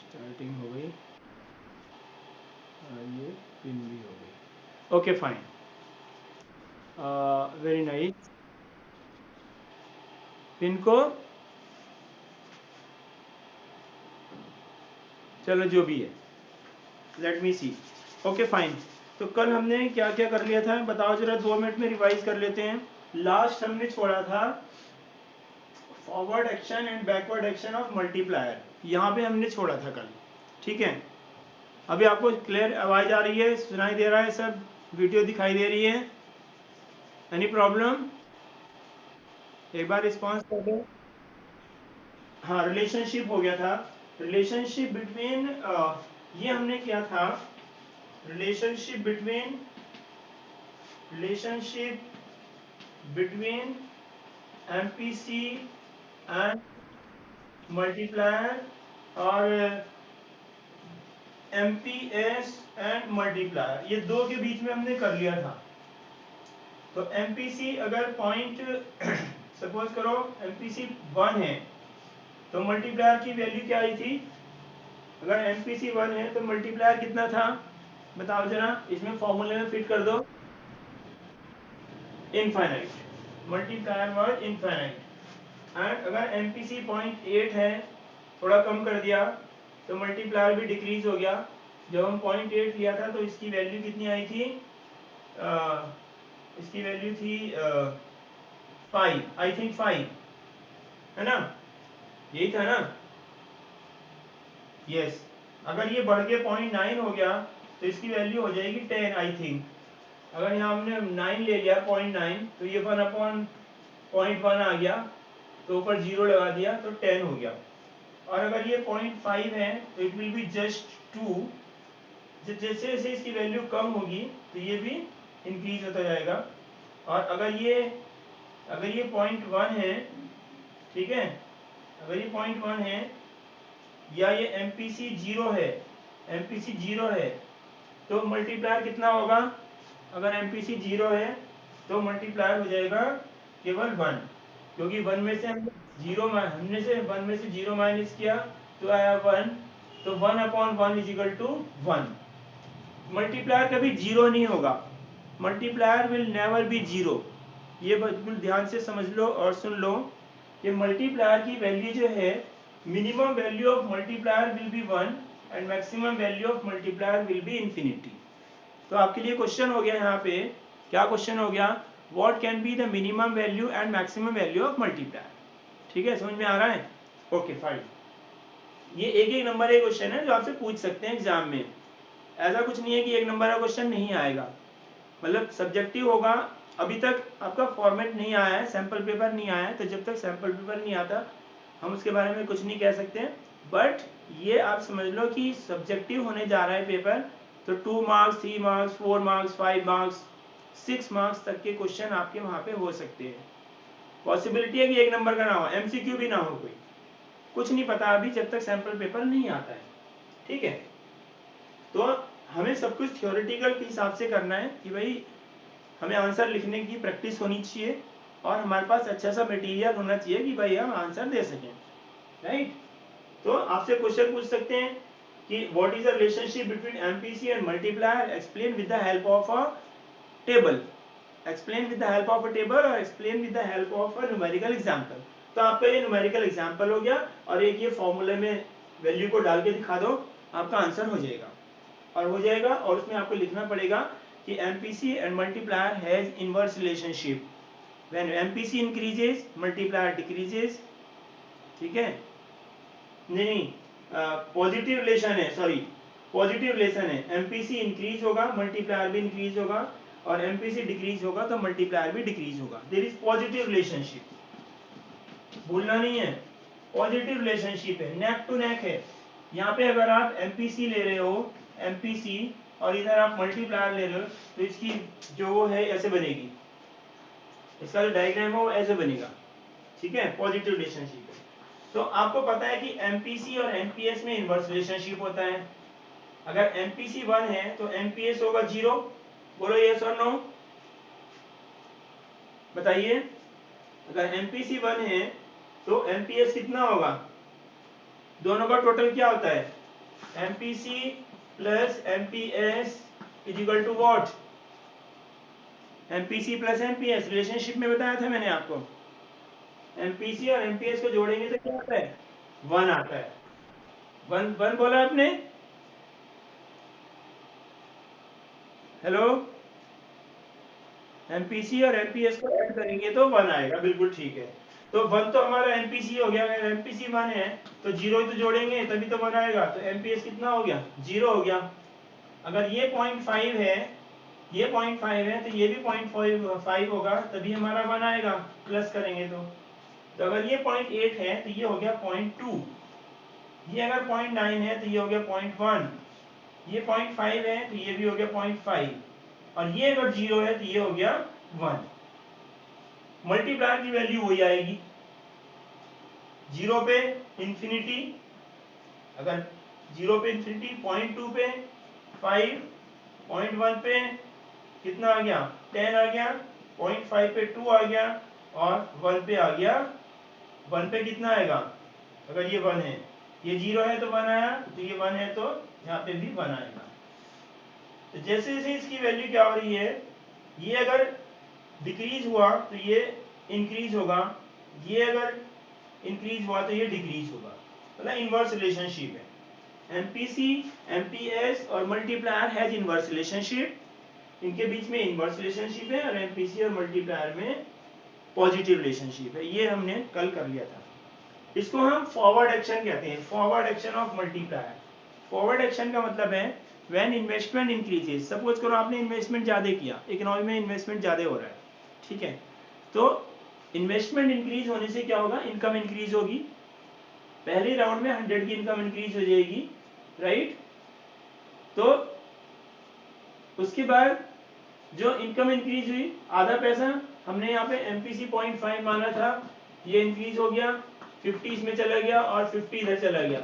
Starting हो गई और ये पिन भी हो गई। Okay fine, very nice. Pin को चलो जो भी है, let me see. Okay fine. तो कल हमने क्या क्या कर लिया था बताओ जरा, 2 मिनट में रिवाइज कर लेते हैं। लास्ट हमने छोड़ा था forward action and backward action of multiplier, यहाँ पे हमने छोड़ा था कल। ठीक है, अभी आपको क्लियर आवाज आ रही है, सुनाई दे रहा है सब, वीडियो दिखाई दे रही है? Any problem? एक बार रिस्पॉन्स कर दो। हाँ, रिलेशनशिप हो गया था। रिलेशनशिप बिटवीन, ये हमने किया था, relationship between MPC and multiplier और एमपीएस एंड मल्टीप्लायर, ये दो के बीच में हमने कर लिया था। तो एमपीसी अगर पॉइंट सपोज करो एमपीसी 1 है तो मल्टीप्लायर की वैल्यू क्या आई थी? अगर एमपीसी 1 है तो मल्टीप्लायर कितना था बताओ जरा, इसमें फॉर्मूले में फिट कर दो। Infinite, multiplier was infinite. And अगर एमपीसी 0.8 है, थोड़ा कम कर दिया तो मल्टीप्लायर भी डिक्रीज हो गया। जब हम 0.8 लिया था तो इसकी वैल्यू कितनी आई थी? इसकी वैल्यू थी 5, आई थिंक 5 है ना, यही था ना? यस। अगर ये बढ़ के 0.9 हो गया तो इसकी वैल्यू हो जाएगी 10 आई थिंक। अगर यहाँ हमने 9 ले लिया 0.9 तो ये 1/0.1 आ गया, तो ऊपर 0 लगा दिया तो 10 हो गया। और अगर ये 0.5 है तो इट विल बी जस्ट 2। जैसे जैसे इसकी वैल्यू कम होगी तो ये भी इंक्रीज होता जाएगा। और अगर ये 0.1 है, ठीक है, अगर ये 0.1 है या ये एमपीसी 0 है, एमपीसी 0 है तो मल्टीप्लायर कितना होगा? अगर एमपीसी 0 है तो मल्टीप्लायर हो जाएगा केवल 1, क्योंकि 1 में से हमने 1 में से 0 माइनस किया तो आया 1, तो 1/1 इज इक्वल टू 1। मल्टीप्लायर कभी 0 नहीं होगा, मल्टीप्लायर विल नेवर बी 0। ये बिल्कुल ध्यान से समझ लो और सुन लो कि मल्टीप्लायर की वैल्यू जो है, minimum value of multiplier will be 1 and maximum value of multiplier will be infinity. तो आपके लिए क्वेश्चन हो गया यहाँ पे, क्या क्वेश्चन हो गया? What can be the minimum value and maximum value of multiplier. ठीक है, समझ में आ रहा है? Okay fine. ये एक एक नंबर एक क्वेश्चन है जो आपसे पूछ सकते हैं एग्जाम में। ऐसा कुछ नहीं है कि एक नंबर का क्वेश्चन नहीं आएगा, मतलब सब्जेक्टिव होगा। अभी तक आपका फॉर्मेट नहीं आया है, सैंपल पेपर नहीं आया है, तो जब तक सैंपल पेपर नहीं आता हम उसके बारे में कुछ नहीं कह सकते। बट ये आप समझ लो कि सब्जेक्टिव होने जा रहा है पेपर, तो 2 marks, 3 marks, 4 marks, 5 marks, 6 marks तक के क्वेश्चन आपके वहां पे हो सकते हैं। पॉसिबिलिटी है कि एक नंबर का ना हो, एमसीक्यू भी ना हो कोई, कुछ नहीं पता अभी जब तक सैंपल पेपर नहीं आता है। ठीक है, तो हमें सब कुछ थियोरेटिकल के हिसाब से करना है कि भाई हमें आंसर लिखने की प्रैक्टिस होनी चाहिए और हमारे पास अच्छा सा मटेरियल होना चाहिए कि भाई हम आंसर दे सकें, राइट? तो आपसे क्वेश्चन पूछ सकते हैं कि what is the relationship between MPC and multiplier, explain with the help of a table, explain with the help of a table और explain with the help of a numerical example. तो आपका ये numerical example हो गया और एक ये फॉर्मूले में वैल्यू को डाल के दिखा दो, आपका आंसर हो जाएगा। और हो जाएगा और उसमें आपको लिखना पड़ेगा कि MPC and multiplier has inverse relationship, when MPC increases multiplier decreases. ठीक है, नहीं, पॉजिटिव रिलेशन है, सॉरी, पॉजिटिव रिलेशन है, एमपीसी इंक्रीज होगा मल्टीप्लायर भी इंक्रीज होगा और एमपीसी डिक्रीज होगा तो मल्टीप्लायर भी डिक्रीज होगा। देयर इज पॉजिटिव रिलेशनशिप, भूलना नहीं है, पॉजिटिव रिलेशनशिप है, नेक टू नेक है। यहाँ पे अगर आप एमपीसी ले रहे हो, एमपीसी, और इधर आप मल्टीप्लायर ले रहे हो, तो इसकी जो वो है ऐसे बनेगी, इसका जो डायग्राम है वो ऐसे बनेगा। ठीक है, पॉजिटिव रिलेशनशिप है। तो आपको पता है कि एमपीसी और एमपीएस में इनवर्स रिलेशनशिप होता है। अगर एमपीसी 1 है तो एमपीएस होगा 0। बोलो यस और नो, बताइए। अगर एमपीसी 1 है तो एमपीएस कितना होगा? दोनों का टोटल क्या होता है? MPC plus MPS is equal to what? MPC plus MPS relationship में बताया था मैंने आपको। MPC और MPS को जोड़ेंगे तो क्या आता है? 1 आता है। 1 बोला आपने? हेलो, MPC और MPS को ऐड करेंगे तो 1 आएगा, बिल्कुल ठीक है। तो 1 तो हमारा MPC हो गया। अगर MPC 1 है तो 0 ही तो जोड़ेंगे तभी तो 1 आएगा। तो MPS कितना हो गया? 0 हो गया। अगर ये 0.5 है, ये 0.5 है, तो ये भी 0.5 होगा, तभी हमारा 1 आएगा, प्लस करेंगे तो अगर ये 0.8 है तो ये हो गया 0.2, ये अगर 0.9 है तो ये हो गया 0.1, ये 0.5 है तो ये भी हो गया 0.5, और ये अगर 0 है तो ये हो गया 1। मल्टीप्लायर की वैल्यू वही आएगी। 0 पे इंफिनिटी, अगर 0 पे इंफिनिटी, 0.2 पे 5, 0.1 पे कितना आ गया? 10 आ गया, 0.5 पे 2 आ गया, और 1 पे आ गया। 1 पे कितना आएगा? अगर ये 1 है, ये 0 है तो 1 आया, तो ये 1 है तो यहाँ पे भी 1 आएगा। तो जैसे जैसे इसकी वैल्यू क्या हो रही है, ये अगर डिक्रीज हुआ तो ये इंक्रीज होगा, ये अगर इंक्रीज हुआ तो ये डिक्रीज होगा, मतलब इनवर्स रिलेशनशिप है। MPC, MPS और मल्टीप्लायर हैज इनवर्स रिलेशनशिप, इनके बीच में इनवर्स रिलेशनशिप है, और MPC और मल्टीप्लायर में पॉजिटिव रिलेशनशिप है। ये हमने कल कर लिया था। इसको हम फॉरवर्ड एक्शन कहते हैं, forward action of multiplier. Forward action का मतलब है व्हेन इन्वेस्टमेंट इंक्रीजेस। सपोज करो आपने इन्वेस्टमेंट ज्यादा किया, इकोनॉमी में इन्वेस्टमेंट ज्यादा हो रहा है, ठीक है, तो इन्वेस्टमेंट इंक्रीज होने से क्या होगा? इनकम इंक्रीज होगी। पहले राउंड में 100 की इनकम इंक्रीज हो जाएगी, राइट? तो उसके बाद जो इनकम इंक्रीज हुई, आधा पैसा हमने यहाँ पे MPC 0.5 माना था, ये इंक्रीज हो गया, 50 इसमें चला गया और 50 इधर चला गया।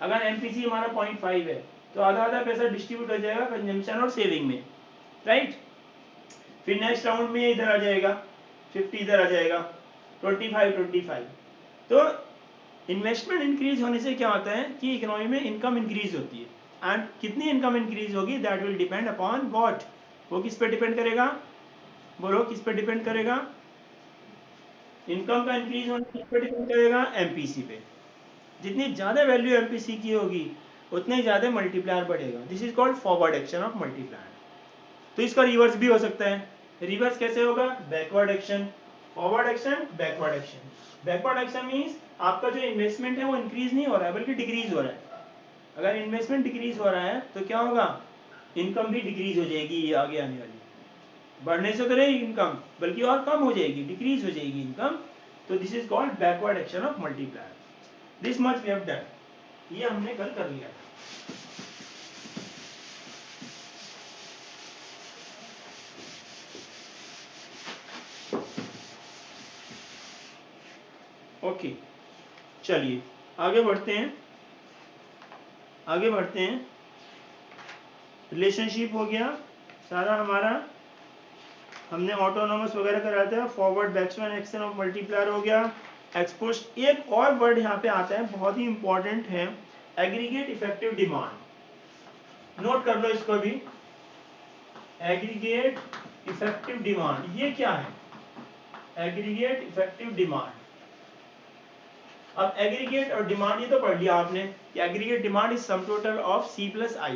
अगर MPC हमारा 0.5 है तो आधा आधा पैसा डिस्ट्रीब्यूट हो जाएगा कंजम्पशन और सेविंग में, राइट? फिर नेक्स्ट राउंड में इधर आ जाएगा, 50 इधर आ जाएगा, 25। तो इन्वेस्टमेंट इंक्रीज होने से क्या होता है कि इकोनॉमी में इनकम इंक्रीज होती है, एंड कितनी इनकम इंक्रीज होगी that will depend upon what? वो किस पे डिपेंड करेगा? बोलो, किस पे डिपेंड करेगा? इनकम का इंक्रीज होना किस पे डिपेंड करेगा? MPC पे। जितनी ज्यादा वैल्यू MPC की होगी उतने ज्यादा मल्टीप्लायर बढ़ेगा। This is called forward action of multiplier. तो इसका रिवर्स भी हो सकता है। रिवर्स कैसे होगा? Backward action. Forward action, backward action. Backward action means आपका जो इन्वेस्टमेंट है वो इंक्रीज नहीं हो रहा है बल्कि डिक्रीज हो रहा है। अगर इन्वेस्टमेंट डिक्रीज हो रहा है तो क्या होगा? इनकम भी डिक्रीज हो जाएगी, ये आगे आने वाली। बढ़ने से तो नहीं इनकम, बल्कि और कम हो जाएगी, डिक्रीज हो जाएगी इनकम। तो this is called backward action of multiplier. This much we have done, ये हमने कल कर लिया था। ओके, चलिए आगे बढ़ते हैं। आगे बढ़ते हैं। रिलेशनशिप हो गया सारा हमारा, हमने ऑटोनोमस वगैरह कराया था। Forward backward action of multiplier हो गया। एक्सपोस्ट, एक और वर्ड यहाँ पे आता है, बहुत ही इंपॉर्टेंट है, एग्रीगेट इफेक्टिव डिमांड। नोट कर लो इसको भी, एग्रीगेट इफेक्टिव डिमांड। ये क्या है? Aggregate effective demand. अब एग्रीगेट और डिमांड ये तो पढ़ लिया आपने कि aggregate demand is sum total of C plus I।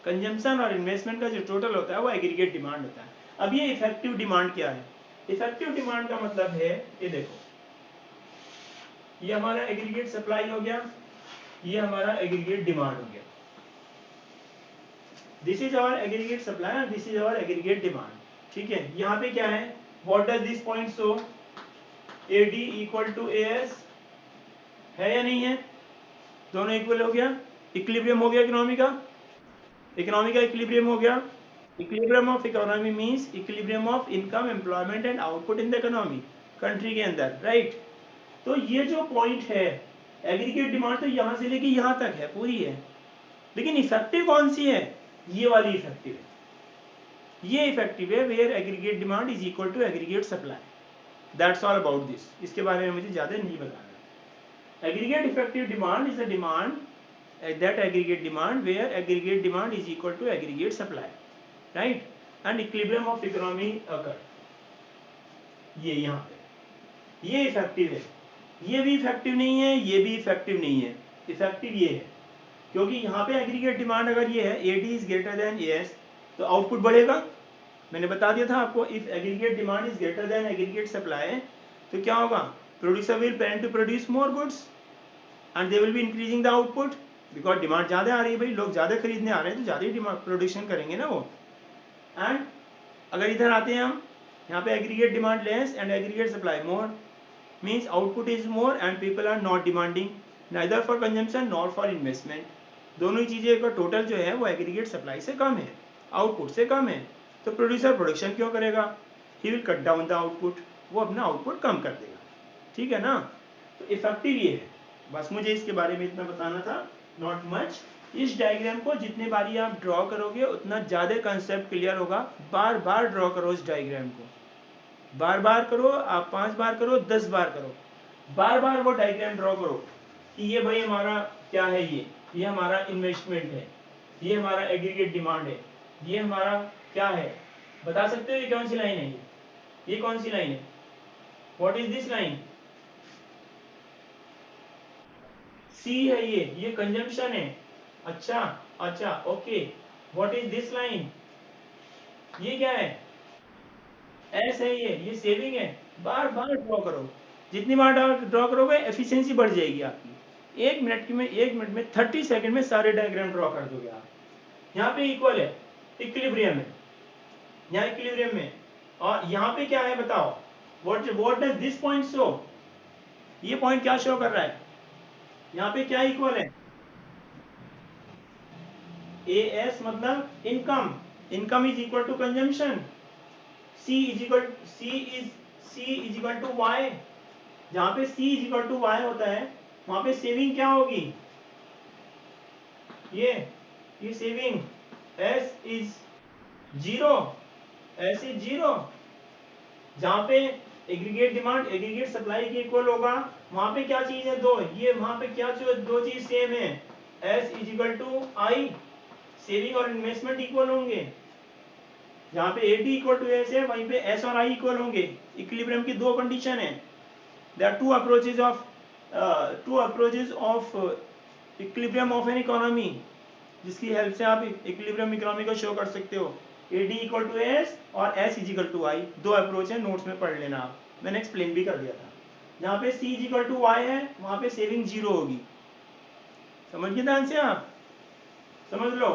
Consumption और इन्वेस्टमेंट का जो टोटल होता है वो एग्रीगेट डिमांड होता है। अब ये इफेक्टिव डिमांड क्या है? इफेक्टिव डिमांड का मतलब है, ये देखो, ये हमारा एग्रीगेट सप्लाई हो गया, ये हमारा एग्रीगेट डिमांड हो गया। This is our aggregate supply और this is our aggregate demand, ठीक है। यहाँ पे क्या है? What does this point show? AD equal to AS है या नहीं है? दोनों इक्वल हो गया, इक्विलिब्रियम हो गया इकोनॉमी का, इकोनॉमी का इक्विलिब्रियम हो गया। Equilibrium of economy means equilibrium of income, employment and output in the economy, country के अंदर, राइट? तो ये जो पॉइंट है एग्रीगेट डिमांड, तो यहां से लेके यहां तक है, पूरी है। लेकिन इफेक्टिव कौन सी है? ये वाली इफेक्टिव है। ये इफेक्टिव है where aggregate demand is equal to aggregate supply. That's all about this. इसके बारे में मुझे ज्यादा नहीं बताना। Aggregate effective demand is the demand that aggregate demand where aggregate demand is equal to aggregate supply, right? And equilibrium of economy occur. ये यहाँ पे ये इफेक्टिव है, ये भी इफेक्टिव नहीं है, ये भी इफेक्टिव नहीं है, इफेक्टिव ये है क्योंकि यहाँ पे एग्रीगेट डिमांड अगर ये है AD is greater than AS तो आउटपुट बढ़ेगा। मैंने बता दिया था आपको, if aggregate demand is greater than aggregate supply तो क्या होगा, producer will plan to produce more goods and they will be increasing the output because demand ज़्यादा आ रही है भाई, लोग ज़्यादा खरीदने आ रहे हैं तो ज़्यादा ही डिमांड प्रोडक्शन करेंगे ना वो। एंड अगर इधर आते हैं हम, यहाँ पे aggregate demand less and aggregate supply more means output is more and people are not demanding neither for consumption nor for investment. दोनों ही चीज़ें का टोटल जो है वो एग्रीगेट सप्लाई से कम है, आउटपुट से कम है, तो प्रोड्यूसर प्रोडक्शन क्यों करेगा, he will cut down the output, वो अपना आउटपुट कम कर देगा, ठीक है ना। तो इफेक्टिव ये है, बस मुझे इसके बारे में इतना बताना था, नॉट मच। इस डायग्राम को जितने बारी आप ड्रॉ करोगे उतना ज़्यादा कंसेप्ट क्लियर होगा। बार बार ड्रॉ करो इस डायग्राम को, बार बार करो, आप 5 बार करो, 10 बार करो, बार बार वो डायग्राम ड्रॉ करो कि ये भाई हमारा क्या है, ये हमारा इन्वेस्टमेंट है, ये हमारा एग्रीगेट डिमांड है, ये हमारा क्या है, बता सकते हो ये कौन सी लाइन है, ये कौन सी लाइन है, व्हाट इज दिस लाइन, सी है ये कंजम्पशन है, अच्छा अच्छा okay, what is this line, ये क्या है, एस है ये सेविंग है। बार बार ड्रॉ करो, जितनी बार ड्रॉ करोगे एफिशिएंसी बढ़ जाएगी आपकी। 1 मिनट में 30 सेकंड में सारे डायग्राम ड्रॉ कर दोगे आप। यहाँ पे इक्वल है, इक्विलिब्रियम है, यहाँ इक्विलिब्रियम में, और यहाँ पे क्या है बताओ, what does this point show, ये पॉइंट क्या शो कर रहा है, यहाँ पे क्या इक्वल है, AS मतलब income, income is equal to consumption, C is equal to Y, जहां पे C is equal to Y होता है वहां पे सेविंग क्या होगी, ये saving, S is 0, S is 0, जहां पे एग्रीगेट डिमांड एग्रीगेट सप्लाई के इक्वल होगा वहां पे क्या चीज है, दो, ये वहां पे क्या दो चीज सेम है, S is equal to I, saving और इन्वेस्टमेंट इक्वल होंगे, जहां पे AD इक्वल टू S है वहीं पे S और I इक्वल होंगे। इक्विलिब्रियम की दो कंडीशन है, there are two approaches of equilibrium of an economy, जिसकी हेल्प से आप इक्विलिब्रियम इकोनॉमी को शो कर सकते हो। AD इक्वल टू S और S is equal to I, दो अप्रोच है, नोट्स में पढ़ लेना आप, मैंने एक्सप्लेन भी कर दिया था। जहां पे C is equal to Y है वहां पे सेविंग 0 होगी, समझ गए ध्यान से आप, समझ लो।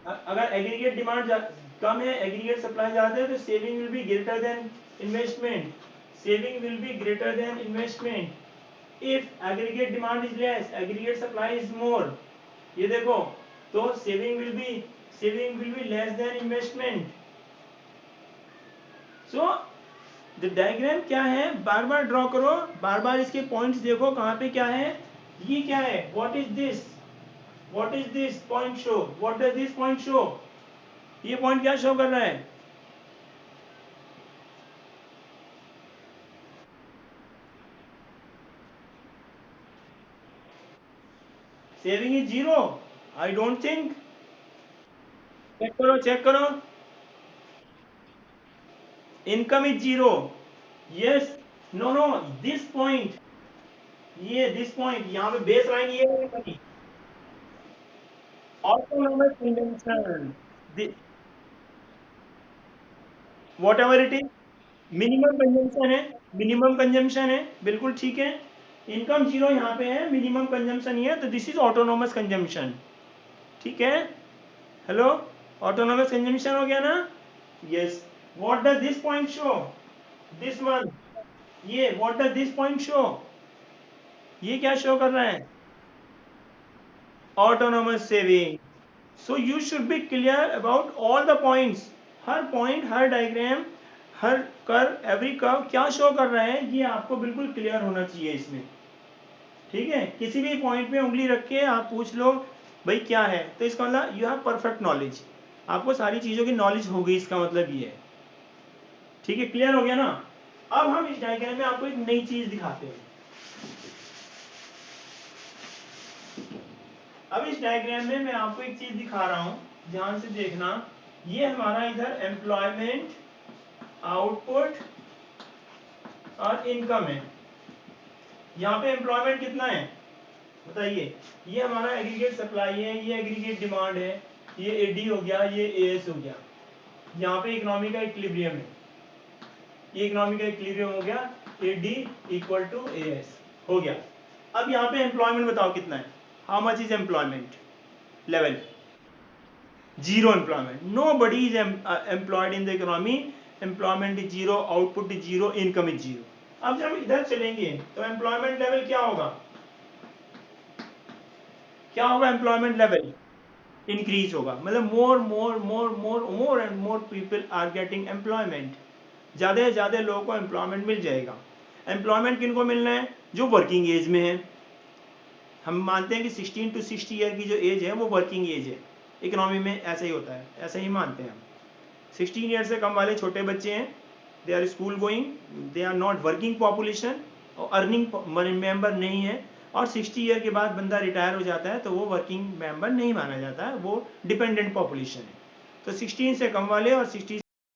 अगर एग्रीगेट डिमांड कम है, एग्रीगेट सप्लाई ज्यादा है, तो saving will be greater than investment, saving will be greater than investment. If aggregate demand is less, aggregate supply is more, ये देखो, तो saving will be less than investment. So the diagram क्या है, बार बार draw करो, बार बार इसके points देखो कहां पे क्या है, ये क्या है, what is this, what is this point show, what does this point show, ये पॉइंट क्या शो कर रहा है, saving is 0, I don't think, check करो, income is 0, yes, no this point, ये दिस पॉइंट, यहाँ पे बेस लाइन ये है, autonomous consumption, whatever it is, minimum consumption है, बिल्कुल ठीक है, इनकम 0 यहाँ पे है, मिनिमम कंजम्पशन ही है, तो दिस इज ऑटोनोमस कंजम्पशन, ठीक है, हेलो, ऑटोनोमस कंजम्पशन हो गया ना, yes. What does this point show, this one, ये what does this point show, ये क्या शो कर रहा है, autonomous saving. So you should be clear about all the points, हर पॉइंट, हर डायग्राम, हर कर्व, एवरी कर्व क्या शो कर रहा है, ये आपको बिल्कुल क्लियर होना चाहिए इसमें, ठीक है। किसी भी पॉइंट पे उंगली रख के आप पूछ लो भाई क्या है, तो इसका मतलब यू हैव परफेक्ट नॉलेज, आपको सारी चीजों की नॉलेज हो गई, इसका मतलब ये है, ठीक है, क्लियर हो गया ना। अब हम इस डायग्राम में आपको एक नई चीज दिखाते हैं, अब इस डायग्राम में मैं आपको एक चीज दिखा रहा हूं, ध्यान से देखना। ये हमारा इधर एम्प्लॉयमेंट, आउटपुट और इनकम है। यहाँ पे एम्प्लॉयमेंट कितना है बताइए? ये हमारा एग्रीगेट सप्लाई है, ये एग्रीगेट डिमांड है, ये एडी हो गया, ये एएस हो गया। यहाँ पे इकोनॉमी का इक्विलिब्रियम है, ये इकोनॉमी का इक्विलिब्रियम हो गया, एडी इक्वल टू एएस हो गया। अब यहाँ पे एम्प्लॉयमेंट बताओ कितना है? How much is employment level? Zero employment, nobody is employed in the economy, employment is zero, output is zero, income is zero. अब जब इधर चलेंगे तो एम्प्लॉयमेंट लेवल क्या होगा? क्या होगा? एम्प्लॉयमेंट लेवल इंक्रीज होगा, मतलब more and more people are getting employment, ज्यादा से ज्यादा लोगों को एम्प्लॉयमेंट मिल जाएगा। एम्प्लॉयमेंट किनको मिलना है? जो वर्किंग एज में है। हम मानते हैं कि 16 to 60 ईयर की जो एज है वो वर्किंग एज है, इकोनॉमी में ऐसा ही होता है, ऐसा ही मानते हैं हम। 16 ईयर से कम वाले छोटे बच्चे हैं, they are school going, they are not working population और अर्निंग मेंबर नहीं है। और 60 ईयर के बाद बंदा रिटायर हो जाता है तो वो वर्किंग मेंबर नहीं माना जाता है, वो डिपेंडेंट पॉपुलेशन है। तो 16 से कम वाले और 60